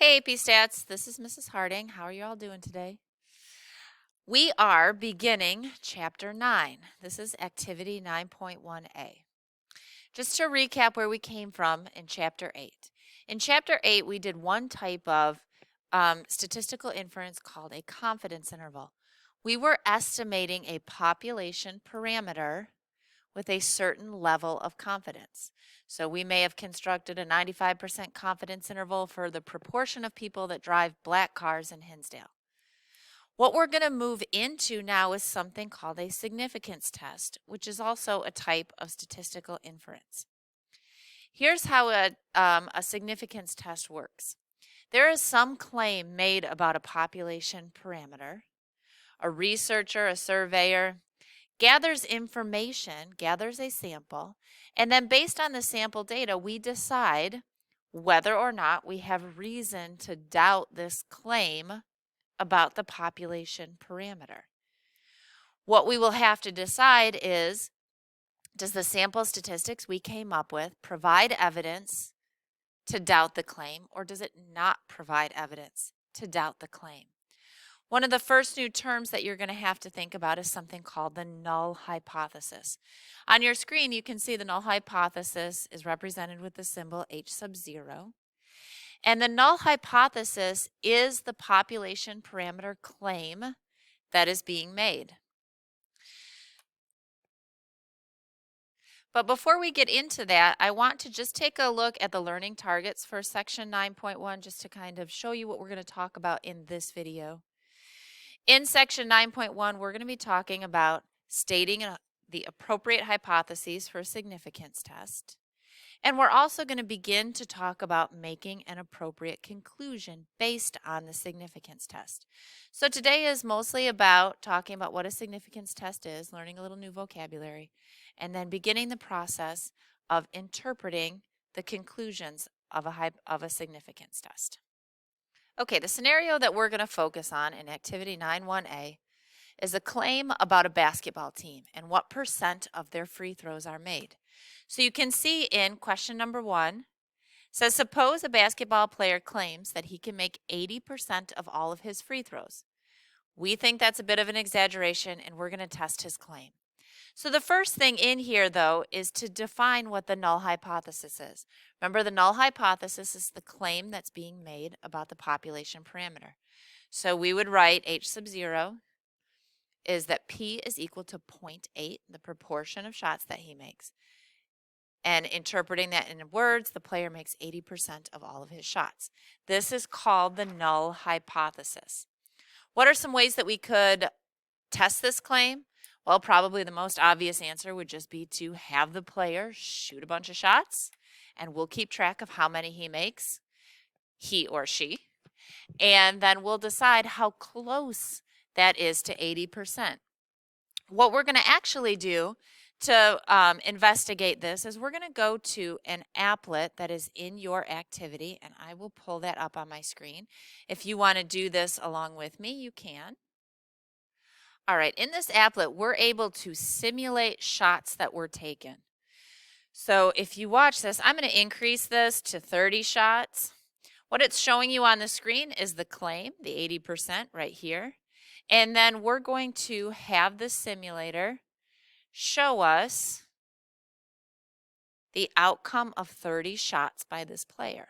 Hey, P-Stats, this is Mrs. Harding. How are you all doing today? We are beginning Chapter 9. This is Activity 9.1a. Just to recap where we came from in Chapter 8. In Chapter 8, we did one type of statistical inference called a confidence interval. We were estimating a population parameter with a certain level of confidence. So we may have constructed a 95% confidence interval for the proportion of people that drive black cars in Hinsdale. What we're going to move into now is something called a significance test, which is also a type of statistical inference. Here's how a significance test works. There is some claim made about a population parameter. A researcher, a surveyor, gathers information, gathers a sample, and then based on the sample data, we decide whether or not we have reason to doubt this claim about the population parameter. What we will have to decide is, does the sample statistics we came up with provide evidence to doubt the claim, or does it not provide evidence to doubt the claim? One of the first new terms that you're going to have to think about is something called the null hypothesis. On your screen, you can see the null hypothesis is represented with the symbol H sub 0. And the null hypothesis is the population parameter claim that is being made. But before we get into that, I want to just take a look at the learning targets for section 9.1 just to kind of show you what we're going to talk about in this video. In section 9.1, we're going to be talking about stating the appropriate hypotheses for a significance test. And we're also going to begin to talk about making an appropriate conclusion based on the significance test. So today is mostly about talking about what a significance test is, learning a little new vocabulary, and then beginning the process of interpreting the conclusions of a significance test. Okay, the scenario that we're going to focus on in Activity 9.1a is a claim about a basketball team and what percent of their free throws are made. So you can see in question number 1, says suppose a basketball player claims that he can make 80% of all of his free throws. We think that's a bit of an exaggeration and we're going to test his claim. So the first thing in here, though, is to define what the null hypothesis is. Remember, the null hypothesis is the claim that's being made about the population parameter. So we would write H sub 0 is that P is equal to 0.8, the proportion of shots that he makes. And interpreting that in words, the player makes 80% of all of his shots. This is called the null hypothesis. What are some ways that we could test this claim? Well, probably the most obvious answer would just be to have the player shoot a bunch of shots, and we'll keep track of how many he makes, he or she, and then we'll decide how close that is to 80%. What we're going to actually do to investigate this is we're going to go to an applet that is in your activity, and I will pull that up on my screen. If you want to do this along with me, you can. All right, in this applet, we're able to simulate shots that were taken. So if you watch this, I'm going to increase this to 30 shots. What it's showing you on the screen is the claim, the 80% right here. And then we're going to have the simulator show us the outcome of 30 shots by this player.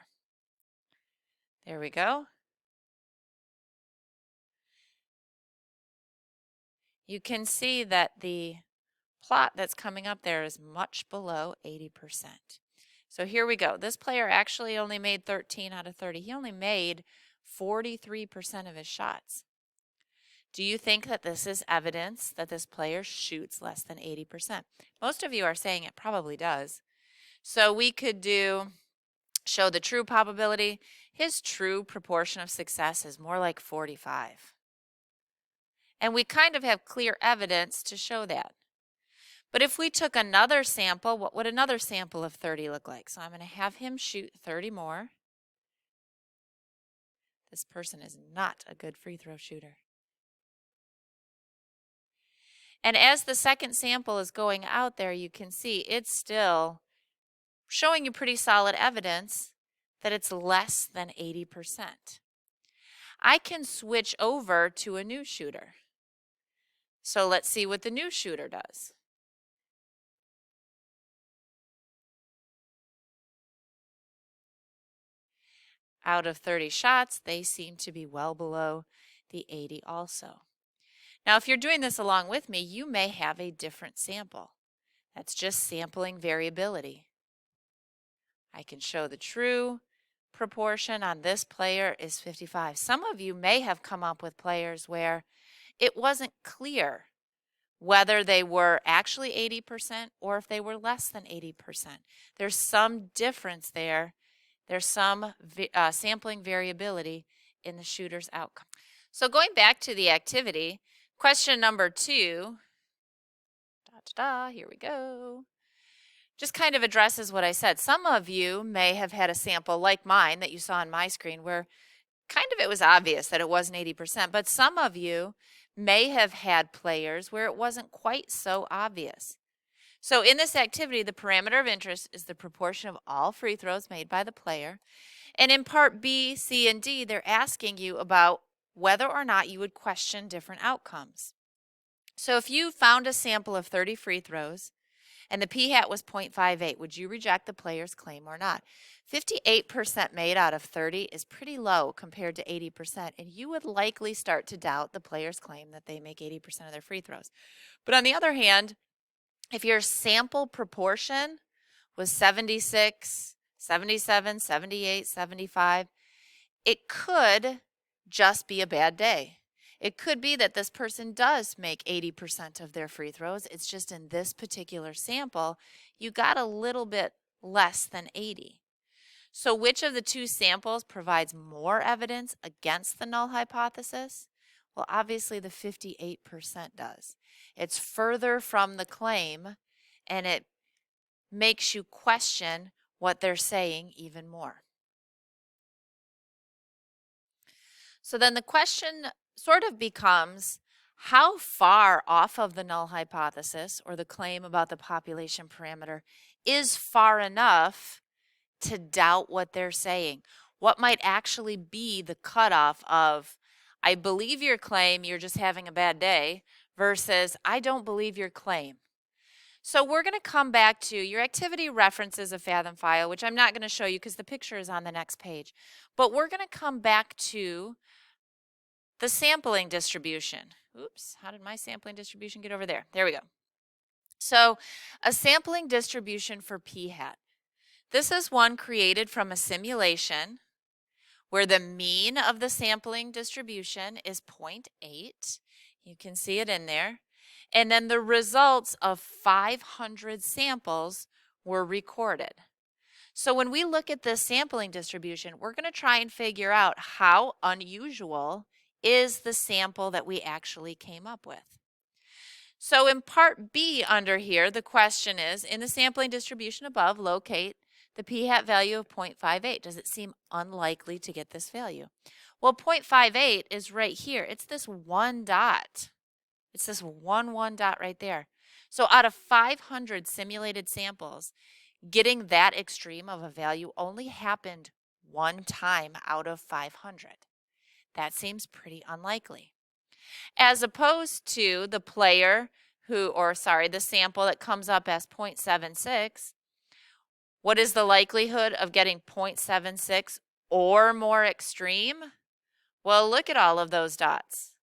There we go. You can see that the plot that's coming up there is much below 80%. So here we go. This player actually only made 13 out of 30. He only made 43% of his shots. Do you think that this is evidence that this player shoots less than 80%? Most of you are saying it probably does. So we could show the true probability. His true proportion of success is more like 45. And we kind of have clear evidence to show that. But if we took another sample, what would another sample of 30 look like? So I'm going to have him shoot 30 more. This person is not a good free throw shooter. And as the second sample is going out there, you can see it's still showing you pretty solid evidence that it's less than 80%. I can switch over to a new shooter. So let's see what the new shooter does. Out of 30 shots, they seem to be well below the 80 also. Now, if you're doing this along with me, you may have a different sample. That's just sampling variability. I can show the true proportion on this player is 55. Some of you may have come up with players where it wasn't clear whether they were actually 80% or if they were less than 80%. There's some difference there. There's some sampling variability in the shooter's outcome. So going back to the activity, question number 2, here we go, just kind of addresses what I said. Some of you may have had a sample like mine that you saw on my screen where kind of it was obvious that it wasn't 80%, but some of you may have had players where it wasn't quite so obvious. So in this activity, the parameter of interest is the proportion of all free throws made by the player. And in part B, C, and D, they're asking you about whether or not you would question different outcomes. So if you found a sample of 30 free throws and the p-hat was 0.58, would you reject the player's claim or not? 58% made out of 30 is pretty low compared to 80%, and you would likely start to doubt the player's claim that they make 80% of their free throws. But on the other hand, if your sample proportion was 76, 77, 78, 75, it could just be a bad day. It could be that this person does make 80% of their free throws. It's just in this particular sample, you got a little bit less than 80. So which of the two samples provides more evidence against the null hypothesis? Well, obviously the 58% does. It's further from the claim, and it makes you question what they're saying even more. So then the question sort of becomes, how far off of the null hypothesis or the claim about the population parameter is far enough to doubt what they're saying? What might actually be the cutoff of, I believe your claim, you're just having a bad day, versus I don't believe your claim? So we're going to come back to your activity references a Fathom file, which I'm not going to show you because the picture is on the next page. But we're going to come back to the sampling distribution. Oops, how did my sampling distribution get over there? There we go. So a sampling distribution for p-hat. This is one created from a simulation where the mean of the sampling distribution is 0.8. You can see it in there. And then the results of 500 samples were recorded. So when we look at this sampling distribution, we're going to try and figure out how unusual is the sample that we actually came up with. So in part B under here, the question is, in the sampling distribution above, locate the p-hat value of 0.58. Does it seem unlikely to get this value? Well, 0.58 is right here. It's this one dot. It's this one dot right there. So out of 500 simulated samples, getting that extreme of a value only happened one time out of 500. That seems pretty unlikely. As opposed to the player the sample that comes up as 0.76, what is the likelihood of getting 0.76 or more extreme? Well, look at all of those dots.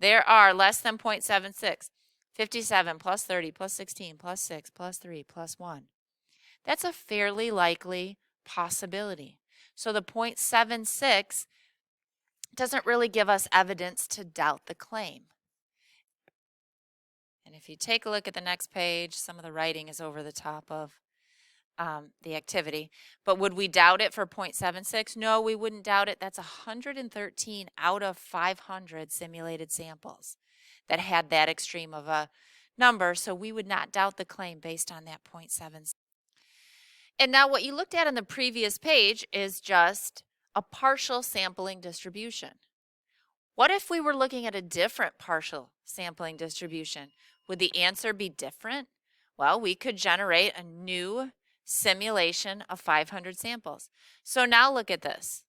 There are less than 0.76, 57 plus 30 plus 16 plus 6 plus 3 plus 1. That's a fairly likely possibility. So the 0.76 doesn't really give us evidence to doubt the claim. And if you take a look at the next page, some of the writing is over the top of the activity. But would we doubt it for 0.76? No, we wouldn't doubt it. That's 113 out of 500 simulated samples that had that extreme of a number. So we would not doubt the claim based on that 0.76. And now what you looked at on the previous page is just a partial sampling distribution. What if we were looking at a different partial sampling distribution? Would the answer be different? Well, we could generate a new simulation of 500 samples. So now look at this.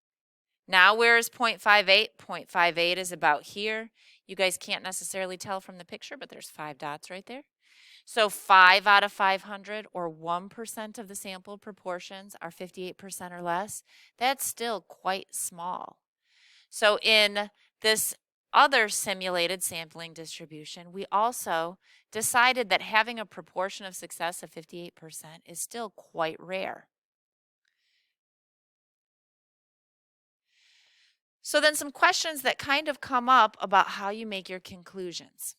Now where is 0.58? 0.58 is about here. You guys can't necessarily tell from the picture, but there's 5 dots right there. So 5 out of 500, or 1% of the sample proportions, are 58% or less. That's still quite small. So in this other simulated sampling distribution, we also decided that having a proportion of success of 58% is still quite rare. So then some questions that kind of come up about how you make your conclusions.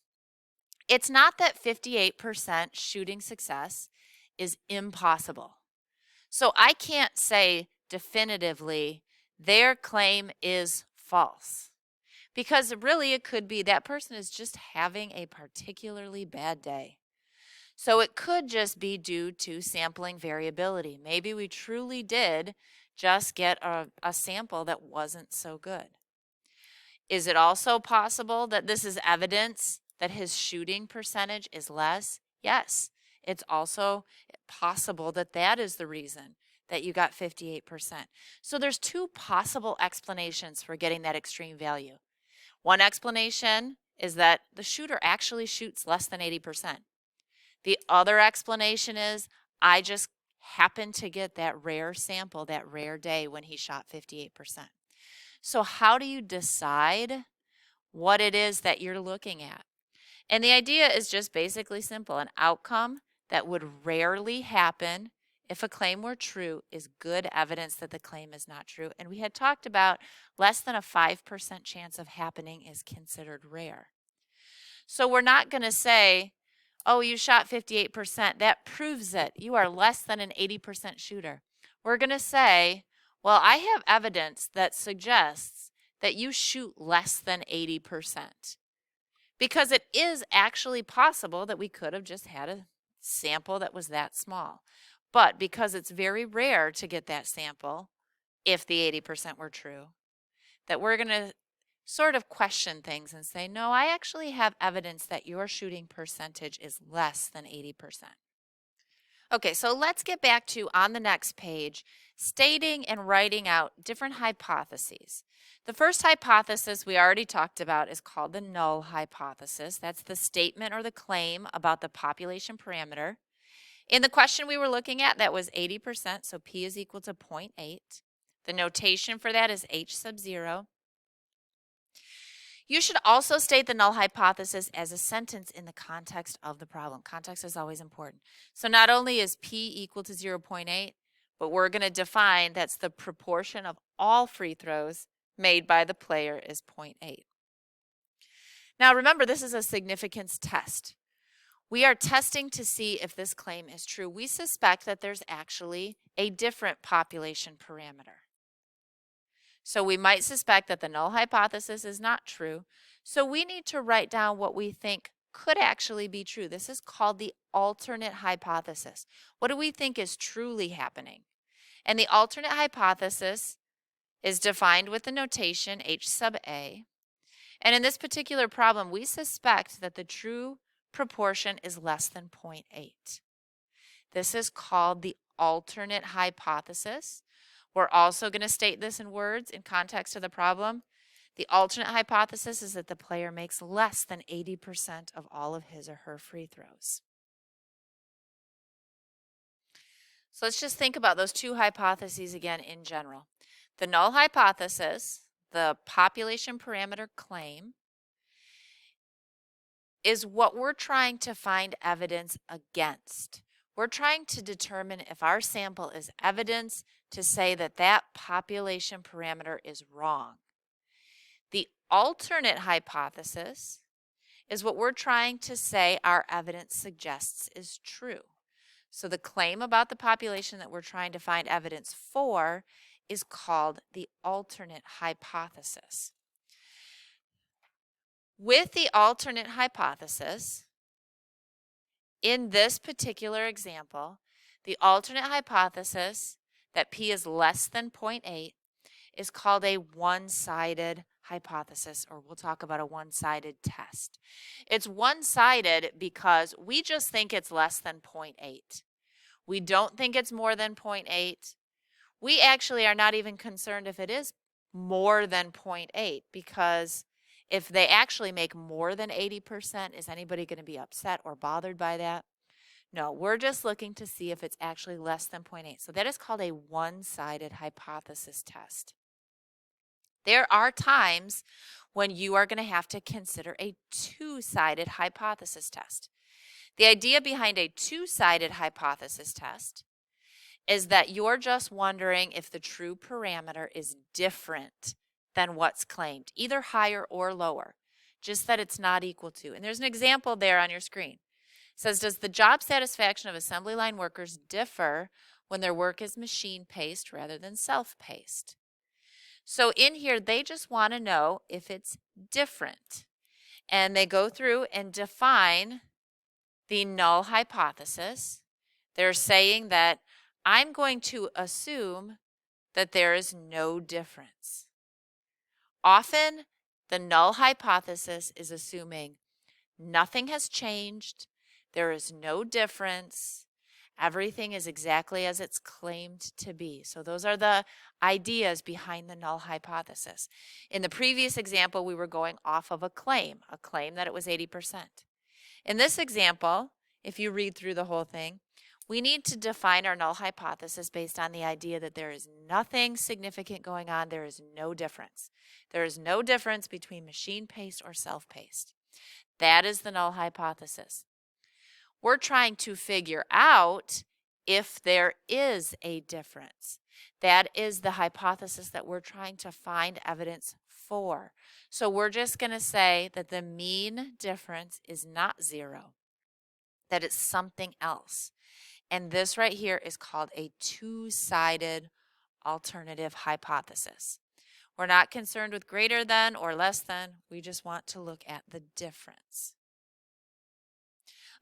It's not that 58% shooting success is impossible. So I can't say definitively their claim is false, because really it could be that person is just having a particularly bad day. So it could just be due to sampling variability. Maybe we truly did just get a sample that wasn't so good. Is it also possible that this is evidence that his shooting percentage is less? Yes, it's also possible that that is the reason that you got 58%. So there's 2 possible explanations for getting that extreme value. One explanation is that the shooter actually shoots less than 80%. The other explanation is I just happened to get that rare sample, that rare day when he shot 58%. So how do you decide what it is that you're looking at? And the idea is just basically simple. An outcome that would rarely happen if a claim were true is good evidence that the claim is not true. And we had talked about less than a 5% chance of happening is considered rare. So we're not going to say, oh, you shot 58%. That proves it. You are less than an 80% shooter. We're going to say, well, I have evidence that suggests that you shoot less than 80%. Because it is actually possible that we could have just had a sample that was that small. But because it's very rare to get that sample, if the 80% were true, that we're going to sort of question things and say, no, I actually have evidence that your shooting percentage is less than 80%. Okay, so let's get back to, on the next page, stating and writing out different hypotheses. The first hypothesis we already talked about is called the null hypothesis. That's the statement or the claim about the population parameter. In the question we were looking at, that was 80%, so P is equal to 0.8. The notation for that is H sub 0. You should also state the null hypothesis as a sentence in the context of the problem. Context is always important. So not only is P equal to 0.8, but we're going to define that's the proportion of all free throws made by the player is 0.8. Now remember, this is a significance test. We are testing to see if this claim is true. We suspect that there's actually a different population parameter. So we might suspect that the null hypothesis is not true. So we need to write down what we think could actually be true. This is called the alternate hypothesis. What do we think is truly happening? And the alternate hypothesis is defined with the notation H sub A. And in this particular problem, we suspect that the true proportion is less than 0.8. This is called the alternate hypothesis. We're also going to state this in words in context of the problem. The alternate hypothesis is that the player makes less than 80% of all of his or her free throws. So let's just think about those 2 hypotheses again in general. The null hypothesis, the population parameter claim, is what we're trying to find evidence against. We're trying to determine if our sample is evidence to say that that population parameter is wrong. The alternate hypothesis is what we're trying to say our evidence suggests is true. So the claim about the population that we're trying to find evidence for is called the alternate hypothesis. With the alternate hypothesis, in this particular example, the alternate hypothesis that P is less than 0.8 is called a one-sided hypothesis, or we'll talk about a one-sided test. It's one-sided because we just think it's less than 0.8. We don't think it's more than 0.8. We actually are not even concerned if it is more than 0.8, because if they actually make more than 80%, is anybody going to be upset or bothered by that? No, we're just looking to see if it's actually less than 0.8. So that is called a one-sided hypothesis test. There are times when you are going to have to consider a two-sided hypothesis test. The idea behind a two-sided hypothesis test is that you're just wondering if the true parameter is different than what's claimed, either higher or lower, just that it's not equal to. And there's an example there on your screen. It says, does the job satisfaction of assembly line workers differ when their work is machine-paced rather than self-paced? So in here, they just want to know if it's different. And they go through and define the null hypothesis. They're saying that I'm going to assume that there is no difference. Often, the null hypothesis is assuming nothing has changed, there is no difference, everything is exactly as it's claimed to be. So those are the ideas behind the null hypothesis. In the previous example, we were going off of a claim that it was 80%. In this example, if you read through the whole thing, we need to define our null hypothesis based on the idea that there is nothing significant going on. There is no difference. There is no difference between machine-paced or self-paced. That is the null hypothesis. We're trying to figure out if there is a difference. That is the hypothesis that we're trying to find evidence for. So we're just going to say that the mean difference is not 0, that it's something else. And this right here is called a two-sided alternative hypothesis. We're not concerned with greater than or less than. We just want to look at the difference.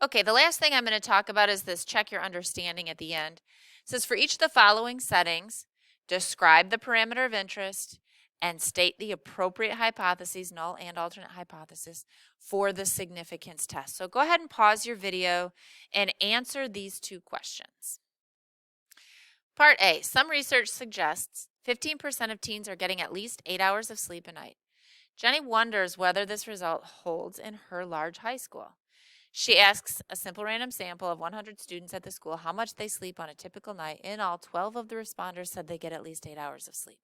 Okay, the last thing I'm going to talk about is this check your understanding at the end. It says, for each of the following settings, describe the parameter of interest and state the appropriate hypotheses, null and alternate hypothesis, for the significance test. So go ahead and pause your video and answer these two questions. Part A, some research suggests 15% of teens are getting at least 8 hours of sleep a night. Jenny wonders whether this result holds in her large high school. She asks a simple random sample of 100 students at the school how much they sleep on a typical night. In all, 12 of the responders said they get at least 8 hours of sleep.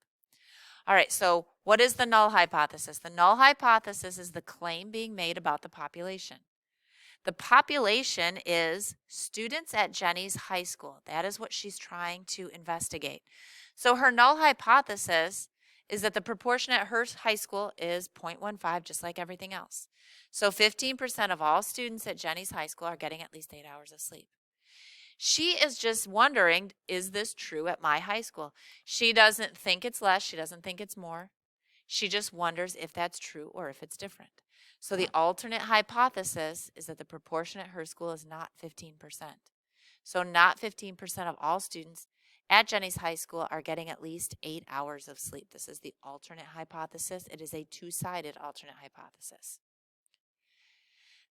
All right, so what is the null hypothesis? The null hypothesis is the claim being made about the population. The population is students at Jenny's high school. That is what she's trying to investigate. So her null hypothesis is that the proportion at her high school is 0.15, just like everything else. So 15% of all students at Jenny's high school are getting at least 8 hours of sleep. She is just wondering, is this true at my high school? She doesn't think it's less. She doesn't think it's more. She just wonders if that's true or if it's different. So the alternate hypothesis is that the proportion at her school is not 15%. So not 15% of all students at Jenny's high school are getting at least 8 hours of sleep. This is the alternate hypothesis. It is a two-sided alternate hypothesis.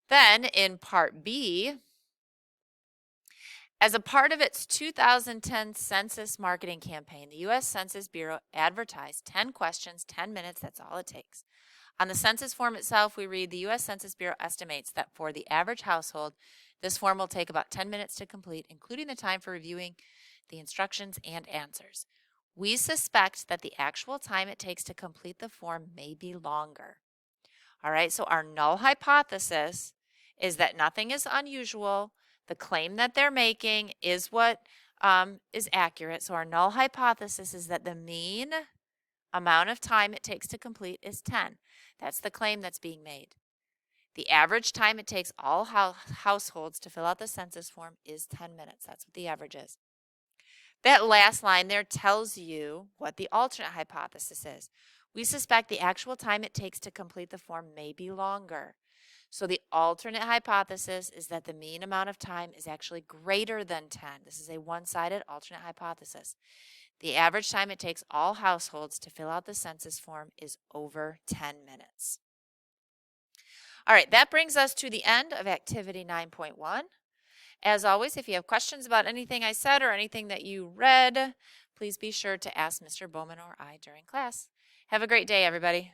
Then in part B, as a part of its 2010 census marketing campaign, the U.S. Census Bureau advertised 10 questions, 10 minutes, that's all it takes. On the census form itself, we read the U.S. Census Bureau estimates that for the average household, this form will take about 10 minutes to complete, including the time for reviewing the instructions and answers. We suspect that the actual time it takes to complete the form may be longer. All right, so our null hypothesis is that nothing is unusual. The claim that they're making is what is accurate. So our null hypothesis is that the mean amount of time it takes to complete is 10. That's the claim that's being made. The average time it takes all households to fill out the census form is 10 minutes. That's what the average is. That last line there tells you what the alternate hypothesis is. We suspect the actual time it takes to complete the form may be longer. So the alternate hypothesis is that the mean amount of time is actually greater than 10. This is a one-sided alternate hypothesis. The average time it takes all households to fill out the census form is over 10 minutes. All right, that brings us to the end of activity 9.1. As always, if you have questions about anything I said or anything that you read, please be sure to ask Mr. Bowman or I during class. Have a great day, everybody.